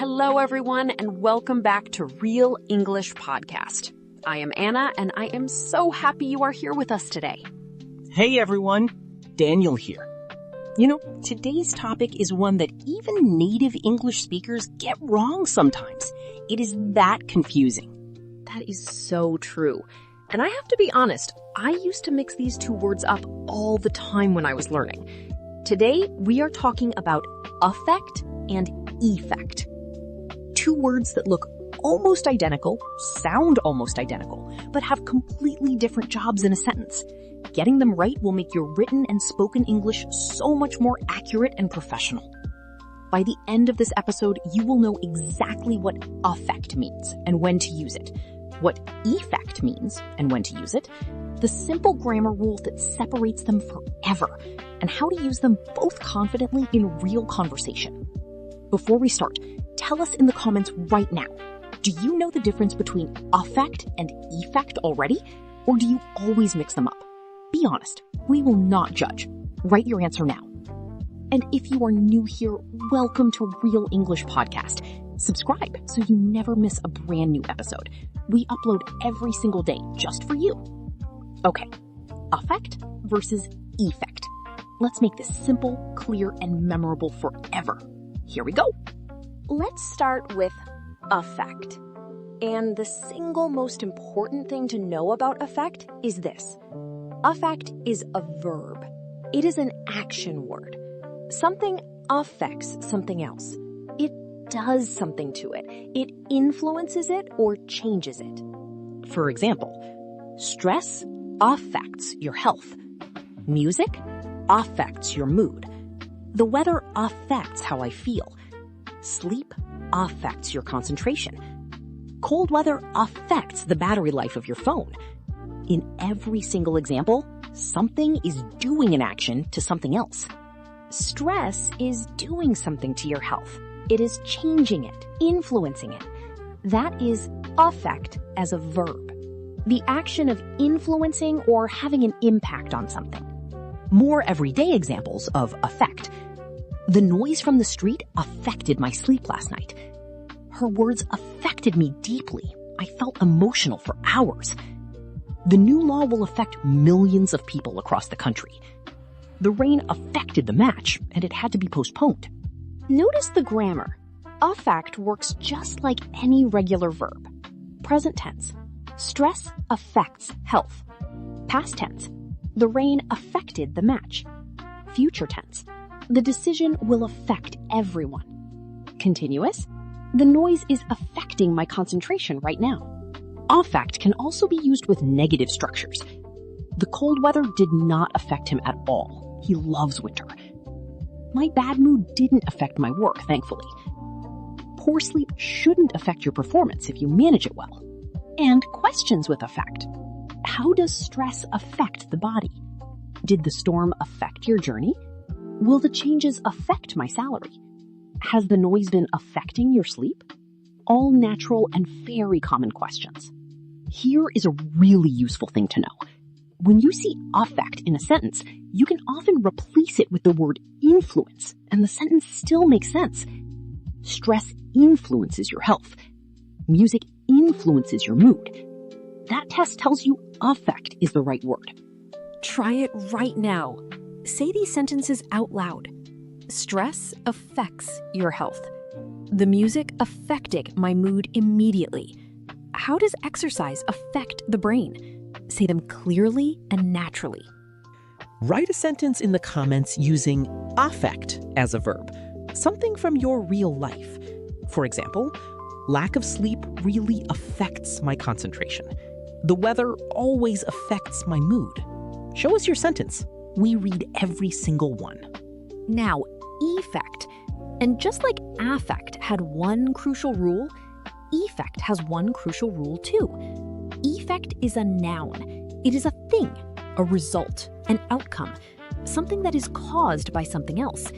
Hello, everyone, and welcome back to Real English Podcast. I am Anna, and I am so happy you are here with us today. Hey, everyone. Daniel here. You know, today's topic is one that even native English speakers get wrong sometimes. It is that confusing. That is so true. And I have to be honest, I used to mix these two words up all the time when I was learning. Today, we are talking about affect and effect. Two words that look almost identical, sound almost identical, but have completely different jobs in a sentence. Getting them right will make your written and spoken English so much more accurate and professional. By the end of this episode, you will know exactly what affect means and when to use it, what effect means and when to use it, the simple grammar rule that separates them forever, and how to use them both confidently in real conversation. Before we start, tell us in the comments right now, do you know the difference between affect and effect already? Or do you always mix them up? Be honest, we will not judge. Write your answer now. And if you are new here, welcome to Real English Podcast. Subscribe so you never miss a brand new episode. We upload every single day just for you. Okay, affect versus effect. Let's make this simple, clear, and memorable forever. Here we go. Let's start with affect. And the single most important thing to know about affect is this. Affect is a verb. It is an action word. Something affects something else. It does something to it. It influences it or changes it. For example, stress affects your health. Music affects your mood. The weather affects how I feel. Sleep affects your concentration. Cold weather affects the battery life of your phone. In every single example, something is doing an action to something else. Stress is doing something to your health. It is changing it, influencing it. That is affect as a verb. The action of influencing or having an impact on something. More everyday examples of affect. The noise from the street affected my sleep last night. Her words affected me deeply. I felt emotional for hours. The new law will affect millions of people across the country. The rain affected the match, and it had to be postponed. Notice the grammar. Affect works just like any regular verb. Present tense. Stress affects health. Past tense. The rain affected the match. Future tense. The decision will affect everyone. Continuous. The noise is affecting my concentration right now. Affect can also be used with negative structures. The cold weather did not affect him at all. He loves winter. My bad mood didn't affect my work, thankfully. Poor sleep shouldn't affect your performance if you manage it well. And questions with affect. How does stress affect the body? Did the storm affect your journey? Will the changes affect my salary? Has the noise been affecting your sleep? All natural and very common questions. Here is a really useful thing to know. When you see affect in a sentence, you can often replace it with the word influence, and the sentence still makes sense. Stress influences your health. Music influences your mood. That test tells you affect is the right word. Try it right now. Say these sentences out loud. Stress affects your health. The music affected my mood immediately. How does exercise affect the brain? Say them clearly and naturally. Write a sentence in the comments using affect as a verb, something from your real life. For example, lack of sleep really affects my concentration. The weather always affects my mood. Show us your sentence. We read every single one. Now, effect. And just like affect had one crucial rule, effect has one crucial rule too. Effect is a noun. It is a thing, a result, an outcome, something that is caused by something else.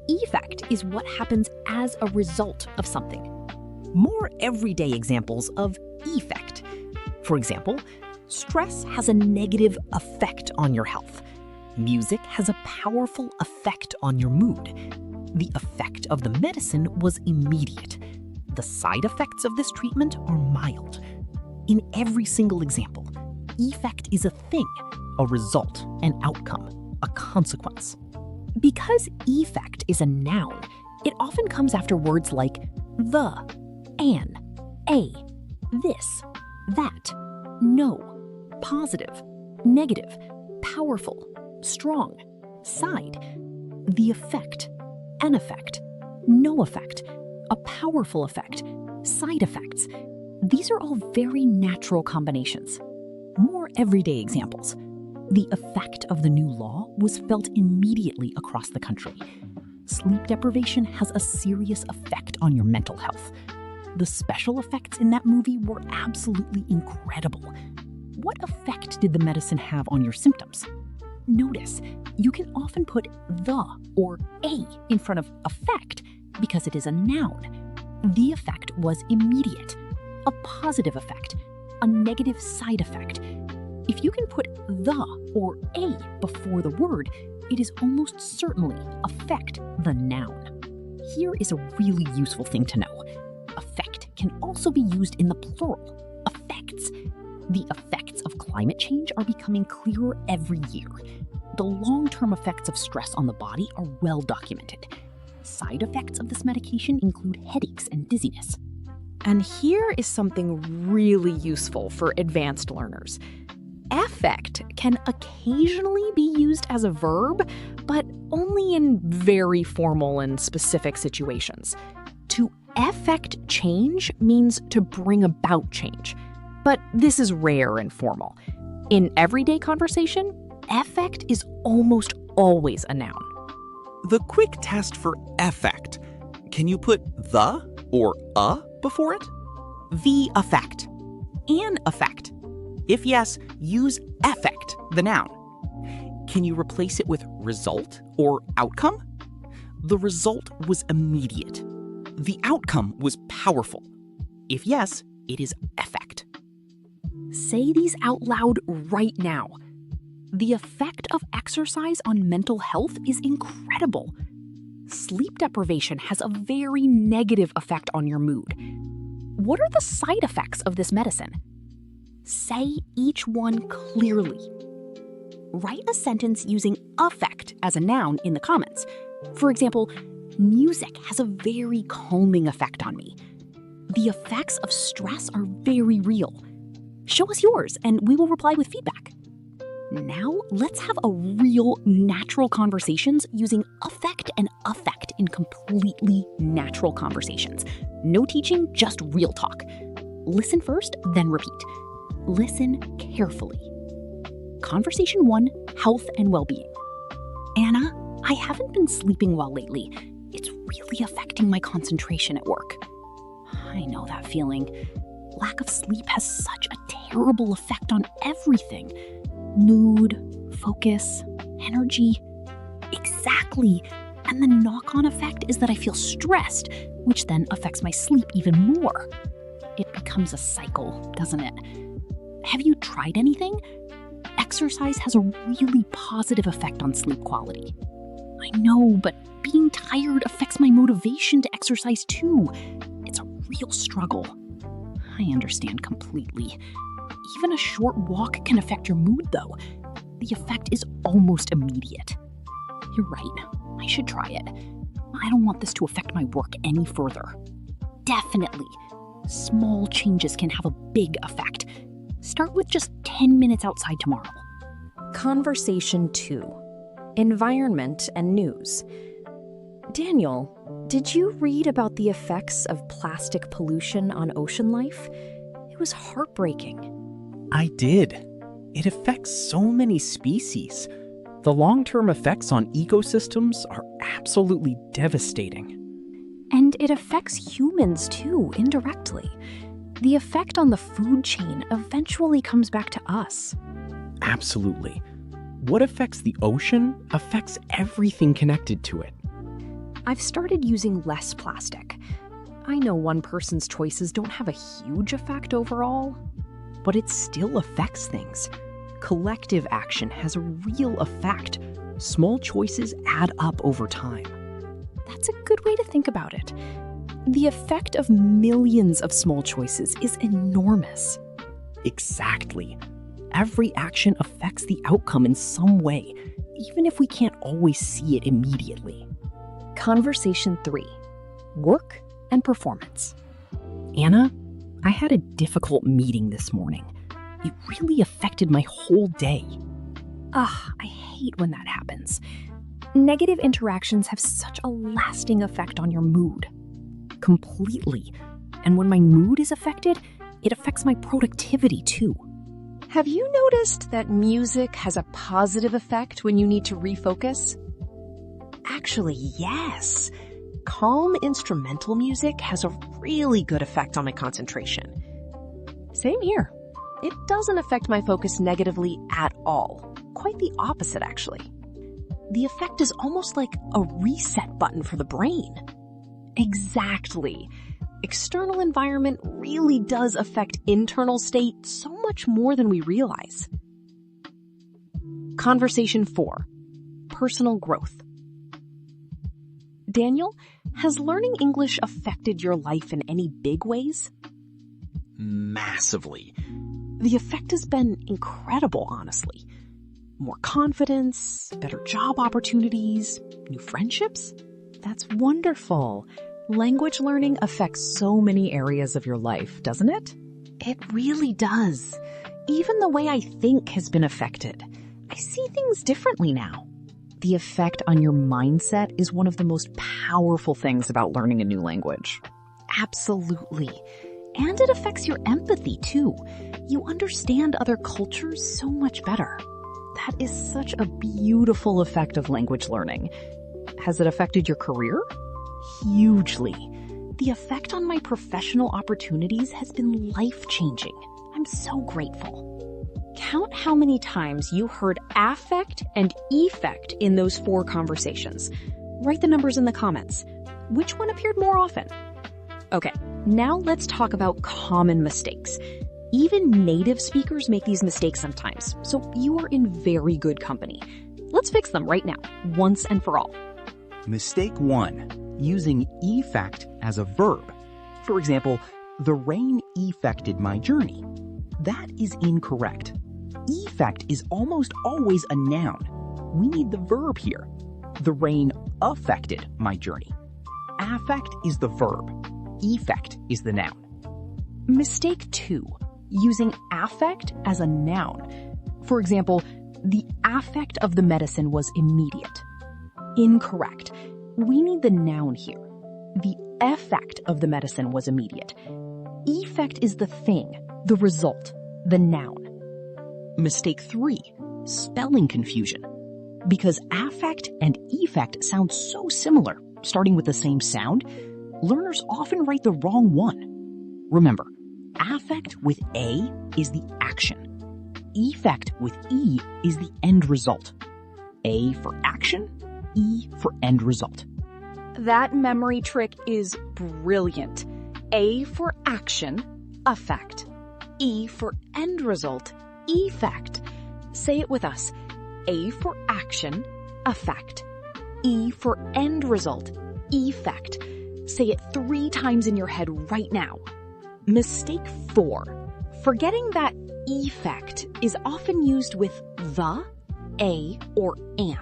Effect is what happens as a result of something. More everyday examples of effect. For example, stress has a negative effect on your health. Music has a powerful effect on your mood. The effect of the medicine was immediate. the side effects of this treatment are mild. In every single example, effect is a thing, a result, an outcome, a consequence. Because effect is a noun, it often comes after words like the, an, a, this, that, no, positive, negative, powerful, strong, side, the effect, an effect, no effect, a powerful effect, side effects. These are all very natural combinations. More everyday examples. The effect of the new law was felt immediately across the country. Sleep deprivation has a serious effect on your mental health. The special effects in that movie were absolutely incredible. What effect did the medicine have on your symptoms? Notice, you can often put the or a in front of effect because it is a noun. The effect was immediate, a positive effect, a negative side effect. If you can put the or a before the word, it is almost certainly affect the noun. Here is a really useful thing to know. Affect can also be used in the plural, effects. The effects of climate change are becoming clearer every year. The long-term effects of stress on the body are well documented. Side effects of this medication include headaches and dizziness. And here is something really useful for advanced learners. Affect can occasionally be used as a verb, but only in very formal and specific situations. To affect change means to bring about change, but this is rare and formal. In everyday conversation, affect is almost always a noun. The quick test for affect. Can you put the or a before it? The effect. An effect. If yes, use affect, the noun. Can you replace it with result or outcome? The result was immediate. The outcome was powerful. If yes, it is affect. Say these out loud right now. The effect of exercise on mental health is incredible. Sleep deprivation has a very negative effect on your mood. What are the side effects of this medicine? Say each one clearly. Write a sentence using affect as a noun in the comments. For example, music has a very calming effect on me. The effects of stress are very real. Show us yours and we will reply with feedback. Now, let's have a real natural conversations using affect and affect in completely natural conversations. No teaching, just real talk. Listen first, then repeat. Listen carefully. Conversation 1, health and well-being. Anna, I haven't been sleeping well lately. It's really affecting my concentration at work. I know that feeling. Lack of sleep has such a terrible effect on everything. Mood, focus, energy. Exactly. And the knock-on effect is that I feel stressed, which then affects my sleep even more. It becomes a cycle, doesn't it? Have you tried anything? Exercise has a really positive effect on sleep quality. I know, but being tired affects my motivation to exercise too. It's a real struggle. I understand completely. Even a short walk can affect your mood, though. The effect is almost immediate. You're right. I should try it. I don't want this to affect my work any further. Definitely. Small changes can have a big effect. Start with just 10 minutes outside tomorrow. Conversation 2. Environment and news. Daniel, did you read about the effects of plastic pollution on ocean life? It was heartbreaking. I did. It affects so many species. The long-term effects on ecosystems are absolutely devastating. And it affects humans too, indirectly. The effect on the food chain eventually comes back to us. Absolutely. What affects the ocean affects everything connected to it. I've started using less plastic. I know one person's choices don't have a huge effect overall, but it still affects things. Collective action has a real effect. Small choices add up over time. That's a good way to think about it. The effect of millions of small choices is enormous. Exactly. Every action affects the outcome in some way, even if we can't always see it immediately. Conversation 3. Work and performance. Anna, I had a difficult meeting this morning. It really affected my whole day. I hate when that happens. Negative interactions have such a lasting effect on your mood. Completely. And when my mood is affected, it affects my productivity too. Have you noticed that music has a positive effect when you need to refocus? Actually, yes. Calm instrumental music has a really good effect on my concentration. Same here. It doesn't affect my focus negatively at all. Quite the opposite, actually. The effect is almost like a reset button for the brain. Exactly. External environment really does affect internal state so much more than we realize. Conversation 4. Personal growth. Daniel, has learning English affected your life in any big ways? Massively. The effect has been incredible, honestly. More confidence, better job opportunities, new friendships. That's wonderful. Language learning affects so many areas of your life, doesn't it? It really does. Even the way I think has been affected. I see things differently now. The effect on your mindset is one of the most powerful things about learning a new language. Absolutely. And it affects your empathy, too. You understand other cultures so much better. That is such a beautiful effect of language learning. Has it affected your career? Hugely. The effect on my professional opportunities has been life-changing. I'm so grateful. Count how many times you heard affect and effect in those 4 conversations. Write the numbers in the comments. Which one appeared more often? Okay, now let's talk about common mistakes. Even native speakers make these mistakes sometimes, so you are in very good company. Let's fix them right now, once and for all. Mistake 1. Using effect as a verb. For example, the rain effected my journey. That is incorrect. Effect is almost always a noun. We need the verb here. The rain affected my journey. Affect is the verb. Effect is the noun. Mistake 2. Using affect as a noun. For example, the affect of the medicine was immediate. Incorrect. We need the noun here. The effect of the medicine was immediate. Effect is the thing, the result, the noun. Mistake 3. Spelling confusion. Because affect and effect sound so similar, starting with the same sound, learners often write the wrong one. Remember, affect with A is the action. Effect with E is the end result. A for action, E for end result. That memory trick is brilliant. A for action, effect. E for end result, effect. Say it with us. A for action, effect. E for end result, effect. Say it 3 times in your head right now. Mistake 4. Forgetting that effect is often used with the, a, or an.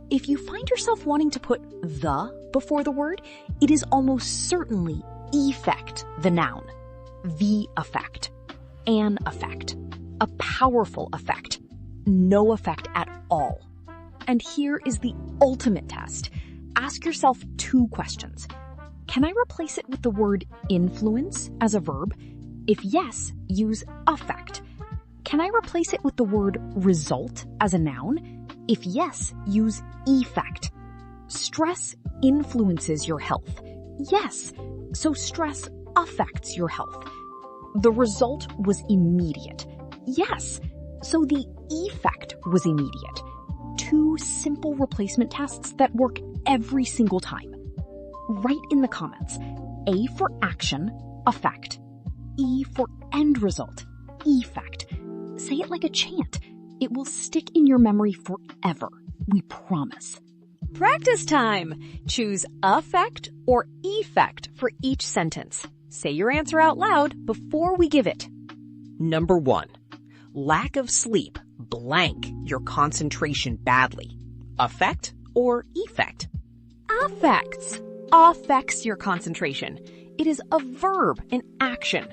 If you find yourself wanting to put the before the word, it is almost certainly effect, the noun. The effect. An effect. A powerful effect. No effect at all. And here is the ultimate test. Ask yourself 2 questions. Can I replace it with the word influence as a verb? If yes, use affect. Can I replace it with the word result as a noun? If yes, use effect. Stress influences your health. Yes, so stress affects your health. The result was immediate. Yes, so the effect was immediate. 2 simple replacement tests that work every single time. Write in the comments, A for action, effect. E for end result, effect. Say it like a chant. It will stick in your memory forever. We promise. Practice time! Choose affect or effect for each sentence. Say your answer out loud before we give it. Number 1. Lack of sleep blank your concentration badly. Affect or effect? Affects. Affects your concentration. It is a verb in action.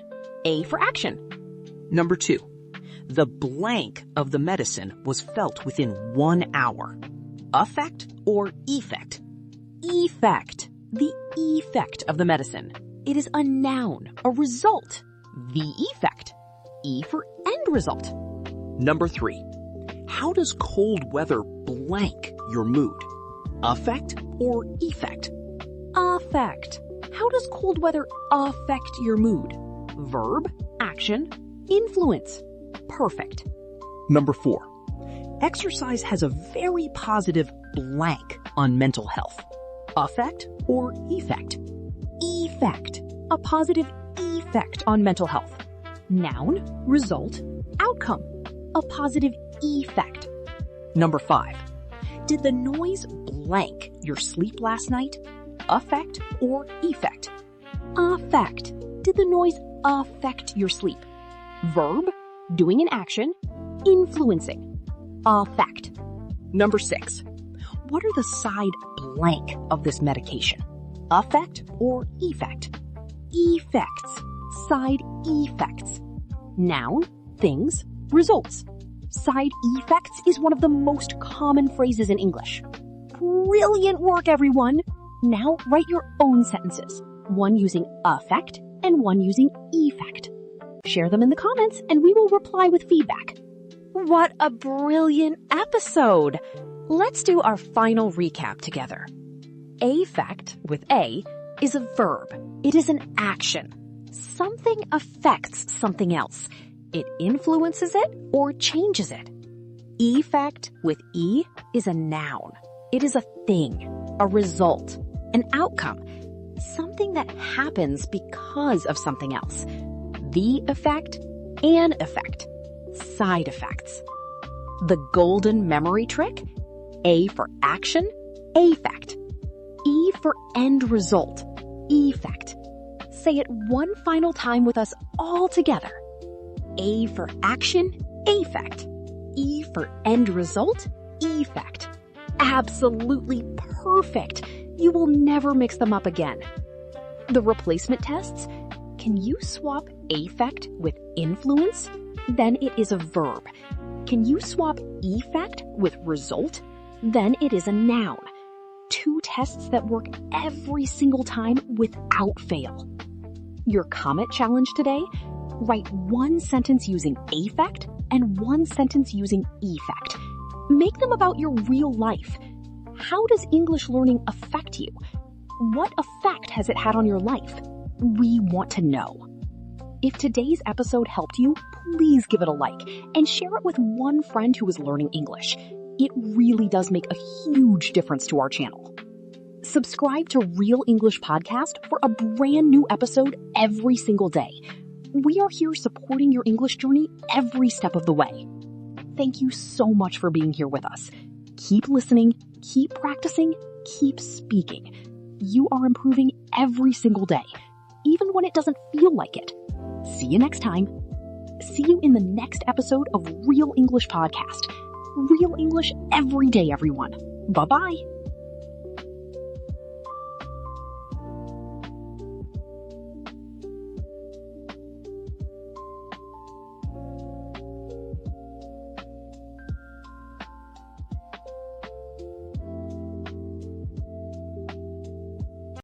A for action. Number 2. The blank of the medicine was felt within 1 hour. Affect or effect? Effect. The effect of the medicine. It is a noun, a result. The effect. E for end result. Number 3. How does cold weather blank your mood? Affect or effect? Affect. How does cold weather affect your mood? Verb, action, influence. Perfect. Number 4. Exercise has a very positive blank on mental health. Affect or effect? Effect. A positive effect on mental health. Noun, result, outcome. A positive effect. Number 5. Did the noise blank your sleep last night? Affect or effect? Affect. Did the noise affect your sleep? Verb, doing an action, influencing. Affect. Number 6. What are the side blank of this medication? Affect or effect? Effects. Side effects. Noun, things, results. Side effects is one of the most common phrases in English. Brilliant work, everyone! Now write your own sentences, one using affect and one using effect. Share them in the comments and we will reply with feedback. What a brilliant episode! Let's do our final recap together. Affect, with A, is a verb. It is an action. Something affects something else. It influences it or changes it. Effect, with E, is a noun. It is a thing, a result, an outcome, something that happens because of something else. The effect, an effect. Side effects. The golden memory trick? A for action, affect. E for end result, effect. Say it one final time with us all together. A for action, affect. E for end result, effect. Absolutely perfect. You will never mix them up again. The replacement tests? Can you swap affect with influence? Then it is a verb. Can you swap effect with result? Then it is a noun. 2 tests that work every single time without fail. Your comment challenge today? Write 1 sentence using affect and 1 sentence using effect. Make them about your real life. How does English learning affect you? What effect has it had on your life? We want to know. If today's episode helped you, please give it a like and share it with one friend who is learning English. It really does make a huge difference to our channel. Subscribe to Real English Podcast for a brand new episode every single day. We are here supporting your English journey every step of the way. Thank you so much for being here with us. Keep listening, keep practicing, keep speaking. You are improving every single day, even when it doesn't feel like it. See you next time. See you in the next episode of Real English Podcast. Real English every day, everyone. Bye-bye.